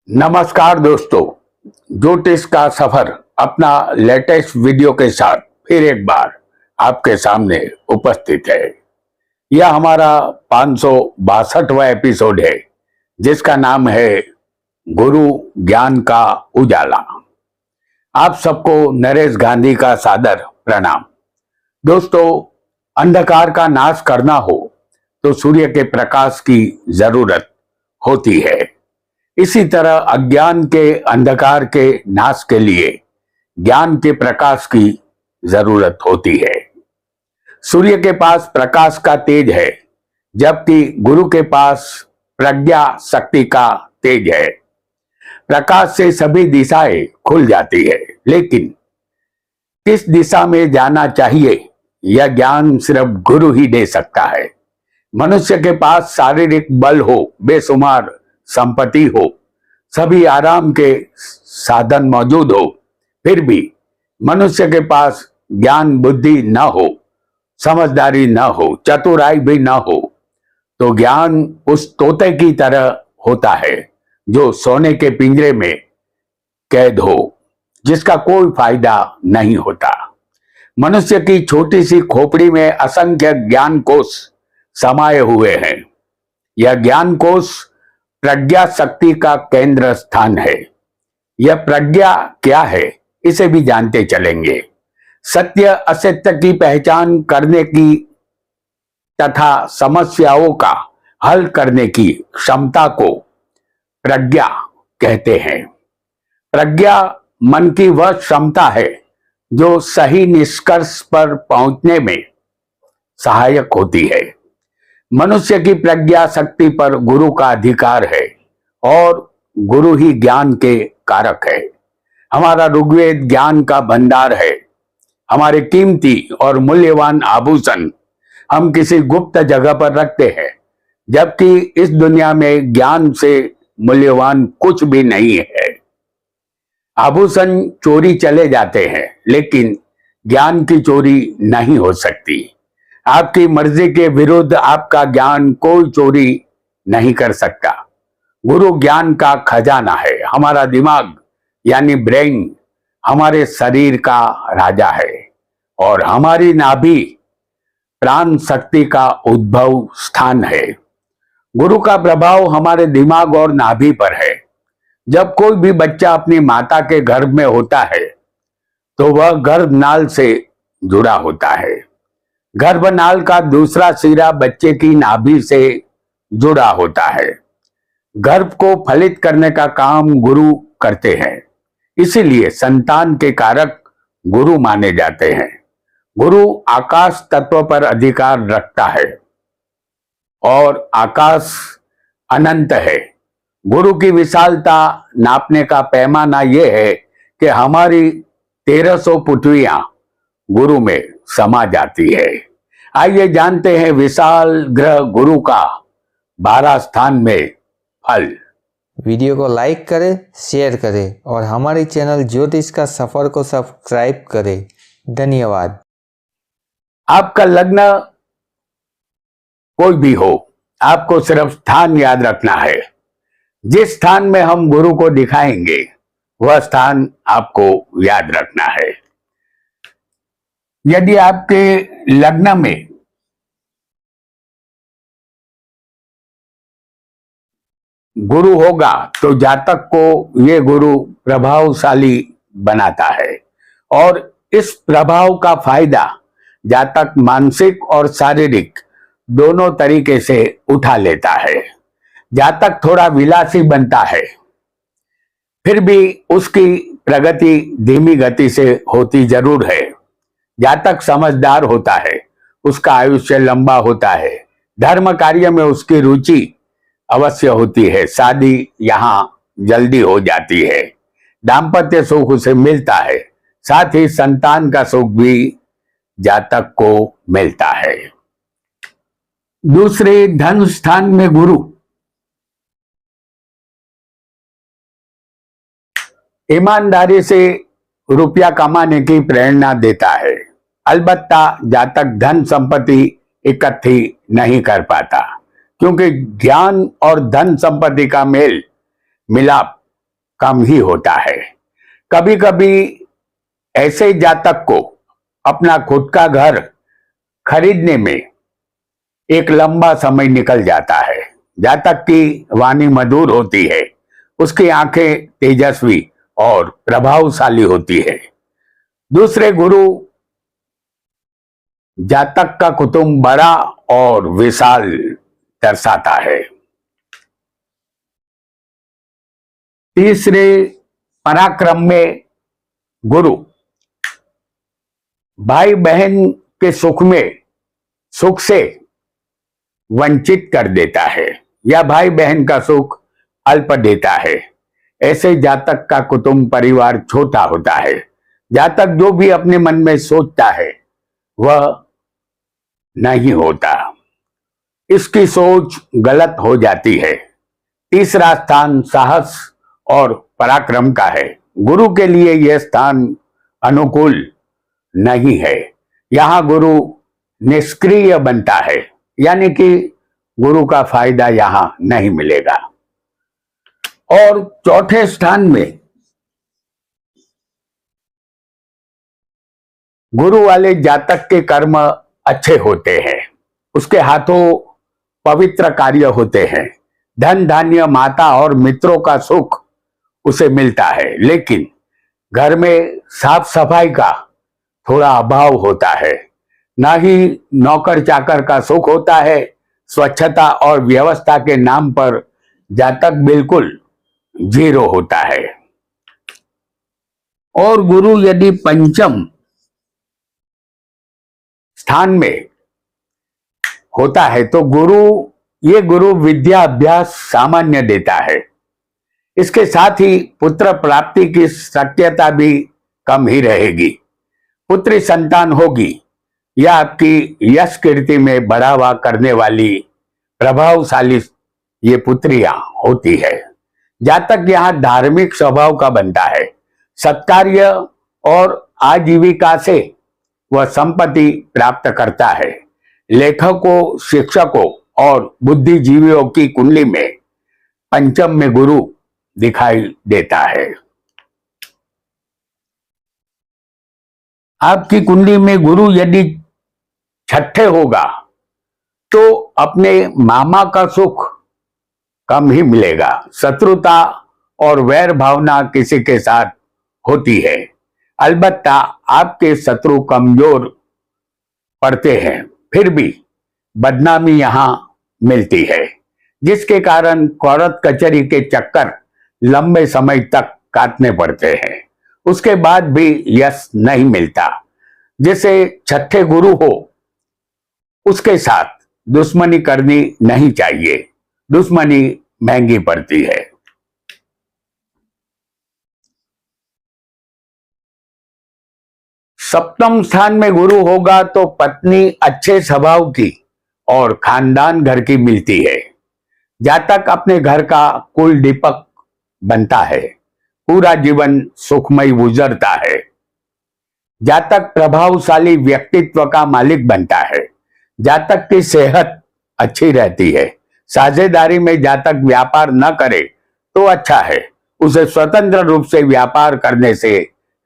नमस्कार दोस्तों, ज्योतिष का सफर अपना लेटेस्ट वीडियो के साथ फिर एक बार आपके सामने उपस्थित है। यह हमारा 562वां एपिसोड है जिसका नाम है गुरु ज्ञान का उजाला। आप सबको नरेश गांधी का सादर प्रणाम। दोस्तों, अंधकार का नाश करना हो तो सूर्य के प्रकाश की जरूरत होती है। इसी तरह अज्ञान के अंधकार के नाश के लिए ज्ञान के प्रकाश की जरूरत होती है। सूर्य के पास प्रकाश का तेज है, जबकि गुरु के पास प्रज्ञा शक्ति का तेज है। प्रकाश से सभी दिशाएं खुल जाती है, लेकिन किस दिशा में जाना चाहिए यह ज्ञान सिर्फ गुरु ही दे सकता है। मनुष्य के पास शारीरिक बल हो, बेशुमार संपत्ति हो, सभी आराम के साधन मौजूद हो, फिर भी मनुष्य के पास ज्ञान बुद्धि न हो, समझदारी न हो, चतुराई भी न हो, तो ज्ञान उस तोते की तरह होता है जो सोने के पिंजरे में कैद हो, जिसका कोई फायदा नहीं होता। मनुष्य की छोटी सी खोपड़ी में असंख्य ज्ञान कोश समाये हुए हैं। यह ज्ञान कोश प्रज्ञा शक्ति का केंद्र स्थान है। यह प्रज्ञा क्या है, इसे भी जानते चलेंगे। सत्य असत्य की पहचान करने की तथा समस्याओं का हल करने की क्षमता को प्रज्ञा कहते हैं। प्रज्ञा मन की वह क्षमता है जो सही निष्कर्ष पर पहुंचने में सहायक होती है। मनुष्य की प्रज्ञा शक्ति पर गुरु का अधिकार है और गुरु ही ज्ञान के कारक है। हमारा ऋग्वेद ज्ञान का भंडार है। हमारे कीमती और मूल्यवान आभूषण हम किसी गुप्त जगह पर रखते हैं, जबकि इस दुनिया में ज्ञान से मूल्यवान कुछ भी नहीं है। आभूषण चोरी चले जाते हैं, लेकिन ज्ञान की चोरी नहीं हो सकती। आपकी मर्जी के विरुद्ध आपका ज्ञान कोई चोरी नहीं कर सकता। गुरु ज्ञान का खजाना है। हमारा दिमाग यानी ब्रेन हमारे शरीर का राजा है और हमारी नाभि प्राण शक्ति का उद्भव स्थान है। गुरु का प्रभाव हमारे दिमाग और नाभि पर है। जब कोई भी बच्चा अपनी माता के गर्भ में होता है तो वह गर्भनाल से जुड़ा होता है। गर्भनाल का दूसरा सिरा बच्चे की नाभि से जुड़ा होता है। गर्भ को फलित करने का काम गुरु करते हैं, इसीलिए संतान के कारक गुरु माने जाते हैं। गुरु आकाश तत्व पर अधिकार रखता है और आकाश अनंत है। गुरु की विशालता नापने का पैमाना यह है कि हमारी 1300 पृथ्वियां गुरु में समा जाती है। आइए जानते हैं विशाल ग्रह गुरु का 12 स्थान में फल। वीडियो को लाइक करें, शेयर करें और हमारे चैनल ज्योतिष का सफर को सब्सक्राइब करें। धन्यवाद। आपका लग्न कोई भी हो, आपको सिर्फ स्थान याद रखना है। जिस स्थान में हम गुरु को दिखाएंगे वह स्थान आपको याद रखना है। यदि आपके लग्न में गुरु होगा तो जातक को ये गुरु प्रभावशाली बनाता है और इस प्रभाव का फायदा जातक मानसिक और शारीरिक दोनों तरीके से उठा लेता है। जातक थोड़ा विलासी बनता है, फिर भी उसकी प्रगति धीमी गति से होती जरूर है। जातक समझदार होता है, उसका आयुष्य लंबा होता है। धर्म कार्य में उसकी रुचि अवश्य होती है। शादी यहाँ जल्दी हो जाती है। दाम्पत्य सुख उसे मिलता है, साथ ही संतान का सुख भी जातक को मिलता है। दूसरे, धन स्थान में गुरु ईमानदारी से रुपया कमाने की प्रेरणा देता है। अलबत्ता जातक धन संपत्ति इकट्ठी नहीं कर पाता, क्योंकि ज्ञान और धन संपत्ति का मेल मिलाप कम ही होता है। कभी कभी ऐसे जातक को अपना खुद का घर खरीदने में एक लंबा समय निकल जाता है। जातक की वाणी मधुर होती है, उसकी आंखें तेजस्वी और प्रभावशाली होती है। दूसरे गुरु जातक का कुटुंब बड़ा और विशाल दर्शाता है। तीसरे पराक्रम में गुरु भाई बहन के सुख से वंचित कर देता है या भाई बहन का सुख अल्प देता है। ऐसे जातक का कुटुंब परिवार छोटा होता है। जातक जो भी अपने मन में सोचता है वह नहीं होता, इसकी सोच गलत हो जाती है। तीसरा स्थान साहस और पराक्रम का है। गुरु के लिए यह स्थान अनुकूल नहीं है। यहां गुरु निष्क्रिय बनता है, यानी कि गुरु का फायदा यहां नहीं मिलेगा। और चौथे स्थान में गुरु वाले जातक के कर्म अच्छे होते हैं, उसके हाथों पवित्र कार्य होते हैं। धन धान्य माता और मित्रों का सुख उसे मिलता है, लेकिन घर में साफ सफाई का थोड़ा अभाव होता है। ना ही नौकर चाकर का सुख होता है। स्वच्छता और व्यवस्था के नाम पर जातक बिल्कुल जीरो होता है। और गुरु यदि पंचम स्थान में होता है तो गुरु विद्या अभ्यास सामान्य देता है। इसके साथ ही पुत्र प्राप्ति की शक्यता भी कम ही रहेगी। पुत्री संतान होगी या आपकी यश कीर्ति में बढ़ावा करने वाली प्रभावशाली ये पुत्रियां होती है। जातक यहाँ धार्मिक स्वभाव का बनता है। सत्कार्य और आजीविका से वह संपत्ति प्राप्त करता है। लेखकों, शिक्षकों और बुद्धिजीवियों की कुंडली में पंचम में गुरु दिखाई देता है। आपकी कुंडली में गुरु यदि छठे होगा तो अपने मामा का सुख कम ही मिलेगा। शत्रुता और वैर भावना किसी के साथ होती है। अलबत्ता आपके शत्रु कमजोर पड़ते हैं, फिर भी बदनामी यहां मिलती है, जिसके कारण कोर्ट कचहरी के चक्कर लंबे समय तक काटने पड़ते हैं। उसके बाद भी यश नहीं मिलता। जिसे छठे गुरु हो उसके साथ दुश्मनी करनी नहीं चाहिए। दुश्मनी महंगी पड़ती है। सप्तम स्थान में गुरु होगा तो पत्नी अच्छे स्वभाव की और खानदान घर की मिलती है। जातक अपने घर का कुल दीपक बनता है। पूरा जीवन सुखमय गुजरता है। जातक प्रभावशाली व्यक्तित्व का मालिक बनता है। जातक की सेहत अच्छी रहती है। साझेदारी में जातक व्यापार न करे तो अच्छा है। उसे स्वतंत्र रूप से व्यापार करने से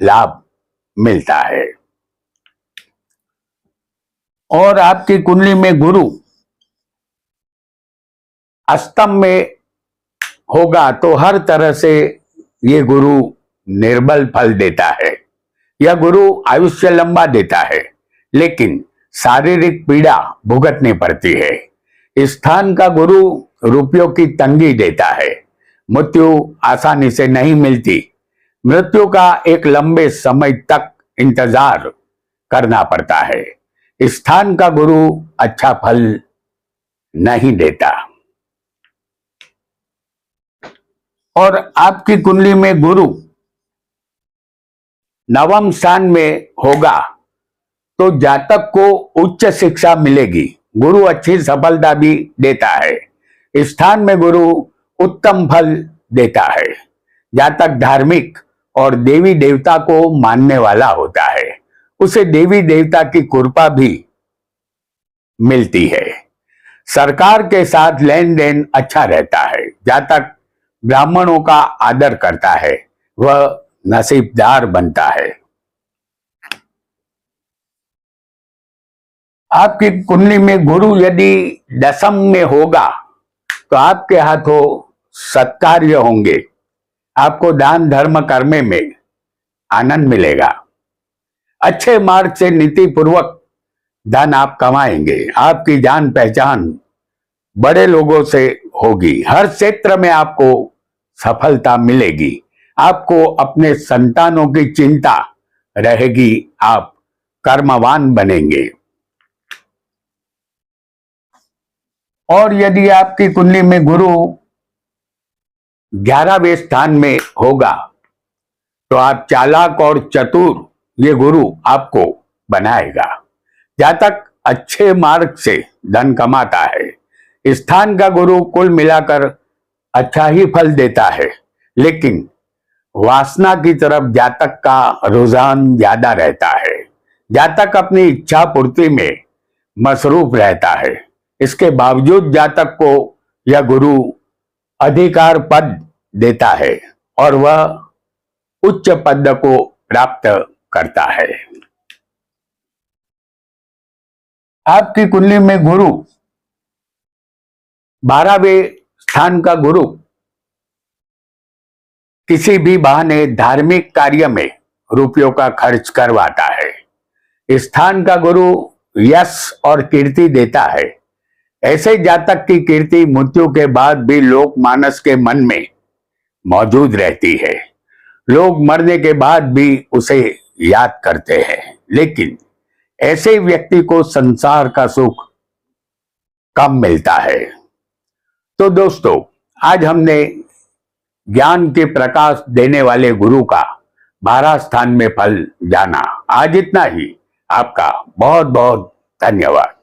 लाभ मिलता है। और आपकी कुंडली में गुरु अष्टम में होगा तो हर तरह से ये गुरु निर्बल फल देता है। यह गुरु आयुष्य लंबा देता है, लेकिन शारीरिक पीड़ा भुगतनी पड़ती है। इस स्थान का गुरु रुपयों की तंगी देता है। मृत्यु आसानी से नहीं मिलती। मृत्यु का एक लंबे समय तक इंतजार करना पड़ता है। इस स्थान का गुरु अच्छा फल नहीं देता। और आपकी कुंडली में गुरु नवम स्थान में होगा तो जातक को उच्च शिक्षा मिलेगी। गुरु अच्छी सफलता भी देता है। इस स्थान में गुरु उत्तम फल देता है। जातक धार्मिक और देवी देवता को मानने वाला होता है। उसे देवी देवता की कृपा भी मिलती है। सरकार के साथ लेन देन अच्छा रहता है। जातक ब्राह्मणों का आदर करता है वह नसीबदार बनता है। आपकी कुंडली में गुरु यदि दशम में होगा तो आपके हाथों सत्कार्य होंगे, आपको दान धर्म करने में आनंद मिलेगा। अच्छे मार्ग से नीति पूर्वक धन आप कमाएंगे। आपकी जान पहचान बड़े लोगों से होगी। हर क्षेत्र में आपको सफलता मिलेगी। आपको अपने संतानों की चिंता रहेगी। आप कर्मवान बनेंगे। और यदि आपकी कुंडली में गुरु 11वें स्थान में होगा तो आप चालाक और चतुर ये गुरु आपको बनाएगा। जातक अच्छे मार्ग से धन कमाता है। स्थान का गुरु कुल मिलाकर अच्छा ही फल देता है, लेकिन वासना की तरफ जातक का रुझान ज्यादा रहता है। जातक अपनी इच्छा पूर्ति में मसरूफ रहता है। इसके बावजूद जातक को यह गुरु अधिकार पद देता है और वह उच्च पद को प्राप्त करता है। आपकी कुंडली में गुरु 12वें स्थान का गुरु किसी भी बहाने धार्मिक कार्य में रुपयों का खर्च करवाता है। स्थान का गुरु यश और कीर्ति देता है। ऐसे जातक की कीर्ति मृत्यु के बाद भी लोक मानस के मन में मौजूद रहती है। लोग मरने के बाद भी उसे याद करते हैं, लेकिन ऐसे व्यक्ति को संसार का सुख कम मिलता है। तो दोस्तों, आज हमने ज्ञान के प्रकाश देने वाले गुरु का 12 स्थान में फल जाना। आज इतना ही। आपका बहुत बहुत धन्यवाद।